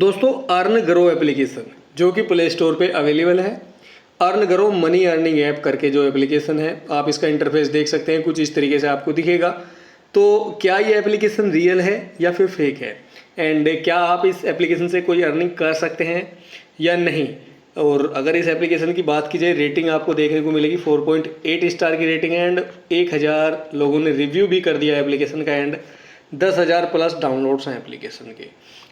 दोस्तों earn grow application जो कि प्ले स्टोर पे अवेलेबल है। Earn grow money earning app करके जो एप्लीकेशन है, आप इसका इंटरफेस देख सकते हैं, कुछ इस तरीके से आपको दिखेगा। तो क्या ये एप्लीकेशन रियल है या फिर फेक है, एंड क्या आप इस एप्लीकेशन से कोई अर्निंग कर सकते हैं या नहीं। और अगर इस एप्लीकेशन की बात की जाए, रेटिंग आपको देखने को मिलेगी 4.8 स्टार की रेटिंग है, एंड 1000 लोगों ने रिव्यू भी कर दिया एप्लीकेशन का, एंड 10,000 प्लस डाउनलोड्स हैं एप्लीकेशन के।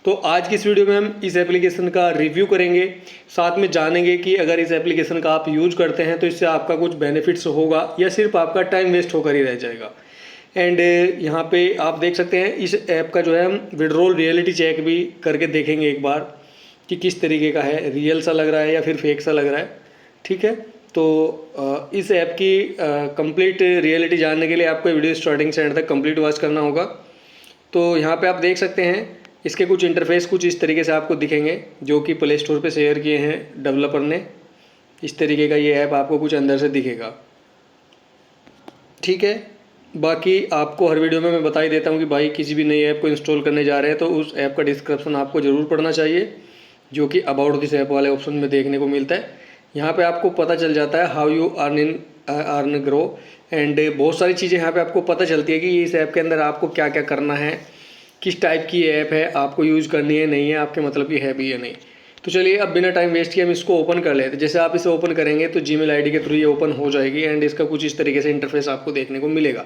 तो आज की इस वीडियो में हम इस एप्लीकेशन का रिव्यू करेंगे, साथ में जानेंगे कि अगर इस एप्लीकेशन का आप यूज करते हैं तो इससे आपका कुछ बेनिफिट्स होगा या सिर्फ आपका टाइम वेस्ट होकर ही रह जाएगा। एंड यहाँ पे आप देख सकते हैं इस ऐप का जो है हम विड्रॉल रियलिटी चेक भी करके देखेंगे एक बार कि किस तरीके का है, रियल सा लग रहा है या फिर फेक सा लग रहा है। ठीक है, तो इस ऐप की कंप्लीट रियलिटी जानने के लिए आपको वीडियो स्टार्टिंग से एंड तक कंप्लीट वॉच करना होगा। तो यहाँ पे आप देख सकते हैं इसके कुछ इंटरफेस कुछ इस तरीके से आपको दिखेंगे, जो कि प्ले स्टोर पे शेयर किए हैं डेवलपर ने। इस तरीके का ये ऐप आपको कुछ अंदर से दिखेगा। ठीक है, बाकी आपको हर वीडियो में मैं बता ही देता हूँ कि भाई किसी भी नई ऐप को इंस्टॉल करने जा रहे हैं तो उस ऐप का डिस्क्रिप्शन आपको ज़रूर पढ़ना चाहिए, जो कि अबाउट दिस ऐप वाले ऑप्शन में देखने को मिलता है। यहाँ पे आपको पता चल जाता है how you earn grow, and बहुत सारी चीज़ें यहाँ पे आपको पता चलती है कि इस ऐप के अंदर आपको क्या क्या करना है, किस टाइप की ऐप है, आपको यूज़ करनी है नहीं है, आपके मतलब की है भी या नहीं। तो चलिए अब बिना टाइम वेस्ट किए हम इसको ओपन कर लेते हैं। जैसे आप इसे ओपन करेंगे तो जीमेल आईडी के थ्रू ये ओपन हो जाएगी, एंड इसका कुछ इस तरीके से इंटरफेस आपको देखने को मिलेगा।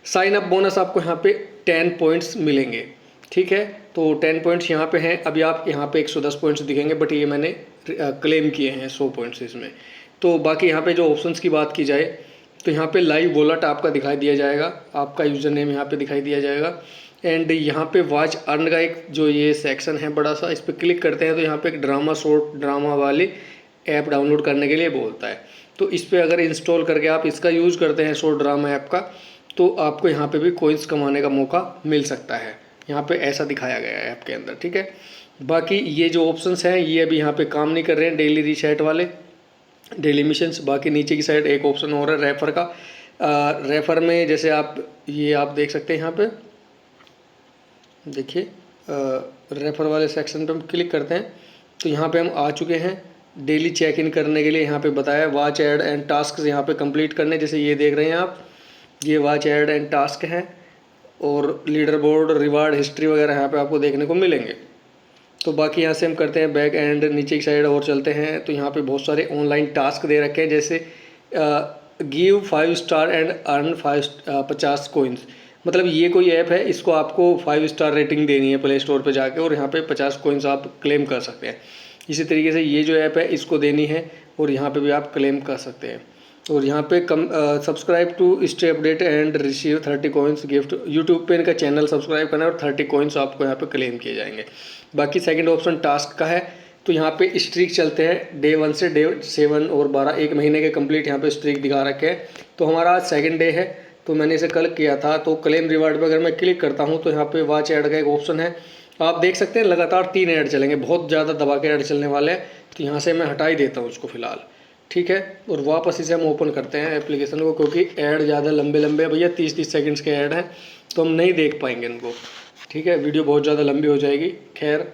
साइन अप बोनस आपको यहाँ पे 10 पॉइंट्स मिलेंगे। ठीक है, तो 10 पॉइंट्स यहाँ पे हैं। अभी आप यहाँ पे 110 पॉइंट्स दिखेंगे, बट ये मैंने क्लेम किए हैं 100 पॉइंट्स इसमें। तो बाकी यहाँ पे जो ऑप्शंस की बात की जाए तो यहाँ पे लाइव वॉलेट आपका दिखाई दिया जाएगा, आपका यूज़र नेम यहाँ पे दिखाई दिया जाएगा, एंड यहाँ पे वॉच अर्न का एक जो ये सेक्शन है बड़ा सा, इस पर क्लिक करते हैं तो यहाँ पे एक शॉर्ट ड्रामा वाली ऐप डाउनलोड करने के लिए बोलता है। तो इस पर अगर इंस्टॉल करके आप इसका यूज़ करते हैं शॉर्ट ड्रामा ऐप का, तो आपको यहाँ पे भी कोइंस कमाने का मौका मिल सकता है। यहाँ पे ऐसा दिखाया गया है ऐप के अंदर। ठीक है, बाकी ये जो ऑप्शंस हैं ये अभी यहाँ पे काम नहीं कर रहे हैं, डेली रीसेट वाले, डेली मिशंस। बाकी नीचे की साइड एक ऑप्शन और है रेफर का। रेफर में जैसे आप देख सकते हैं, यहाँ पे देखिए रेफर वाले सेक्शन पे हम क्लिक करते हैं तो यहाँ पे हम आ चुके हैं। डेली चेक इन करने के लिए यहाँ पे बताया वॉच ऐड एंड टास्क यहाँ पे कंप्लीट करने, जैसे ये देख रहे हैं आप, ये वॉच ऐड एंड टास्क हैं, और लीडर बोर्ड, रिवार्ड, हिस्ट्री वगैरह यहाँ पे आपको देखने को मिलेंगे। तो बाकी यहाँ से हम करते हैं बैक एंड, नीचे की साइड और चलते हैं तो यहाँ पे बहुत सारे ऑनलाइन टास्क दे रखे हैं, जैसे give 5 star and earn 50 coins. मतलब ये कोई ऐप है, इसको आपको 5 स्टार रेटिंग देनी है प्ले स्टोर पे जाके, और यहाँ पे 50 कोइंस आप क्लेम कर सकते हैं। इसी तरीके से ये जो ऐप है इसको देनी है, और यहाँ पे भी आप क्लेम कर सकते हैं। और यहाँ पे subscribe to stay update and receive 30 coins gift. YouTube पे इनका चैनल सब्सक्राइब करना है और 30 कोइंस आपको यहाँ पे क्लेम किए जाएंगे। बाकी सेकंड ऑप्शन टास्क का है, तो यहाँ पे स्ट्रीक चलते हैं डे 1 से डे 7 और 12, एक महीने के कंप्लीट यहाँ पे स्ट्रीक दिखा रखे हैं। तो हमारा आज सेकंड डे है, तो मैंने इसे कल किया था। तो क्लेम रिवार्ड पे अगर मैं क्लिक करता हूँ तो यहाँ पे वॉच ऐड का एक ऑप्शन है, आप देख सकते हैं लगातार 3 ऐड चलेंगे, बहुत ज़्यादा दबा के ऐड चलने वाले हैं। तो यहाँ से मैं हटा ही देता हूँ उसको फ़िलहाल। ठीक है, और वापस इसे हम ओपन करते हैं एप्लीकेशन को, क्योंकि ऐड ज़्यादा लंबे लंबे भैया 30-30 सेकंड्स के ऐड हैं, तो हम नहीं देख पाएंगे इनको। ठीक है, वीडियो बहुत ज़्यादा लंबी हो जाएगी। खैर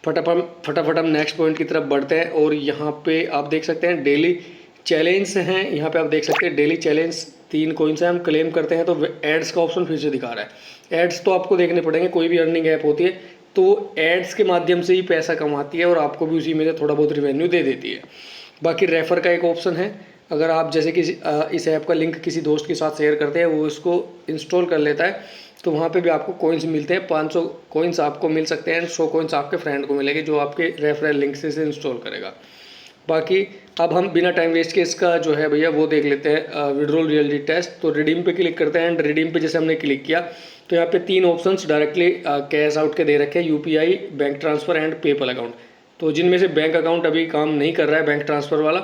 फटाफट हम नेक्स्ट पॉइंट की तरफ बढ़ते हैं। और यहाँ पे आप देख सकते हैं डेली चैलेंज हैं, यहाँ पे आप देख सकते हैं डेली चैलेंज 3 कोइन से हम क्लेम करते हैं तो एड्स का ऑप्शन फिर से दिखा रहा है। एड्स तो आपको देखने पड़ेंगे, कोई भी अर्निंग ऐप होती है तो एड्स के माध्यम से ही पैसा कमाती है, और आपको भी उसी में से थोड़ा बहुत रिवेन्यू दे देती है। बाकी रेफ़र का एक ऑप्शन है, अगर आप जैसे किसी इस ऐप का लिंक किसी दोस्त के साथ शेयर करते हैं, वो इसको इंस्टॉल कर लेता है, तो वहाँ पे भी आपको कोइंस मिलते हैं। 500 कोइंस आपको मिल सकते हैं, 100 कोइंस आपके फ्रेंड को मिलेंगे जो आपके रेफरल लिंक से इसे इंस्टॉल करेगा। बाकी अब हम बिना टाइम वेस्ट के इसका जो है भैया वो देख लेते हैं विड्रॉल रियलिटी टेस्ट। तो रिडीम पे क्लिक करते हैं, एंड रिडीम पे जैसे हमने क्लिक किया तो यहाँ पे 3 ऑप्शंस डायरेक्टली कैश आउट के दे रखे हैं, UPI, bank transfer and PayPal account. तो जिनमें से बैंक अकाउंट अभी काम नहीं कर रहा है, बैंक ट्रांसफ़र वाला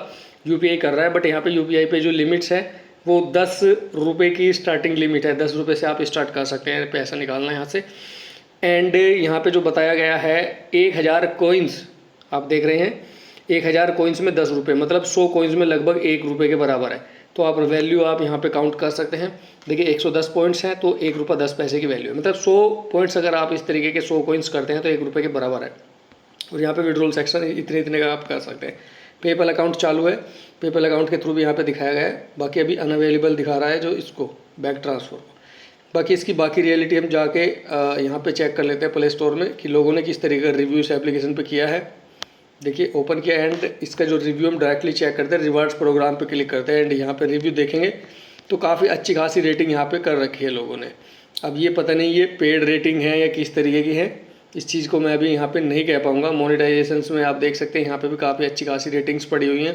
यूपीआई कर रहा है, बट यहाँ पे यूपीआई पे जो लिमिट्स है वो 10 रुपये की स्टार्टिंग लिमिट है। 10 रुपये से आप स्टार्ट कर सकते हैं पैसा निकालना यहाँ से। एंड यहाँ पे जो बताया गया है 1000 कोइंस, आप देख रहे हैं 1000 कोइंस में 10 रुपये, मतलब 100 कोइंस में लगभग 1 रुपये के बराबर है। तो आप वैल्यू आप यहाँ पे काउंट कर सकते हैं। देखिए 110 पॉइंट्स हैं तो 1 रुपये 10 पैसे की वैल्यू है, मतलब 100 पॉइंट्स अगर आप इस तरीके के 100 कोइंस करते हैं तो 1 रुपये के बराबर है। और यहाँ पे विड्रॉल सेक्शन इतने इतने का आप कर सकते हैं। पेपल अकाउंट चालू है, पेपल अकाउंट के थ्रू भी यहाँ पे दिखाया गया है। बाकी अभी अनअवेलेबल दिखा रहा है जो इसको बैंक ट्रांसफ़र को। बाकी इसकी बाकी रियलिटी हम जाके यहाँ पे चेक कर लेते हैं प्ले स्टोर में कि लोगों ने किस तरीके का रिव्यू इस एप्लीकेशन पे किया है। देखिए ओपन किया एंड इसका जो रिव्यू हम डायरेक्टली चेक करते हैं, रिवार्ड्स प्रोग्राम पे क्लिक करते हैं एंड यहाँ पे रिव्यू देखेंगे तो काफ़ी अच्छी खासी रेटिंग यहाँ पे कर रखी है लोगों ने। अब ये पता नहीं ये पेड रेटिंग है या किस तरीके की है, इस चीज़ को मैं अभी यहाँ पे नहीं कह पाऊँगा। मोनेटाइजेशंस में आप देख सकते हैं यहाँ पे भी काफ़ी अच्छी खासी रेटिंग्स पड़ी हुई हैं,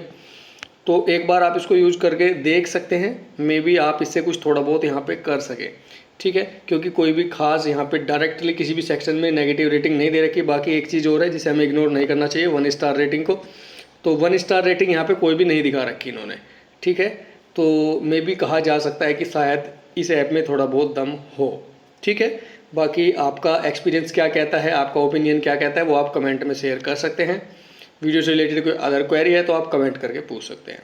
तो एक बार आप इसको यूज करके देख सकते हैं। मे बी आप इससे कुछ थोड़ा बहुत यहाँ पे कर सकें, ठीक है, क्योंकि कोई भी खास यहाँ पे डायरेक्टली किसी भी सेक्शन में नेगेटिव रेटिंग नहीं दे रखी। बाकी एक चीज़ और है जिसे हमें इग्नोर नहीं करना चाहिए, 1 स्टार रेटिंग को। तो 1 स्टार रेटिंग यहाँ पे कोई भी नहीं दिखा रखी इन्होंने, ठीक है। तो मे बी कहा जा सकता है कि शायद इस ऐप में थोड़ा बहुत दम हो, ठीक है। बाकी आपका एक्सपीरियंस क्या कहता है, आपका ओपिनियन क्या कहता है, वो आप कमेंट में शेयर कर सकते हैं। वीडियो से रिलेटेड कोई अदर क्वेरी है तो आप कमेंट करके पूछ सकते हैं।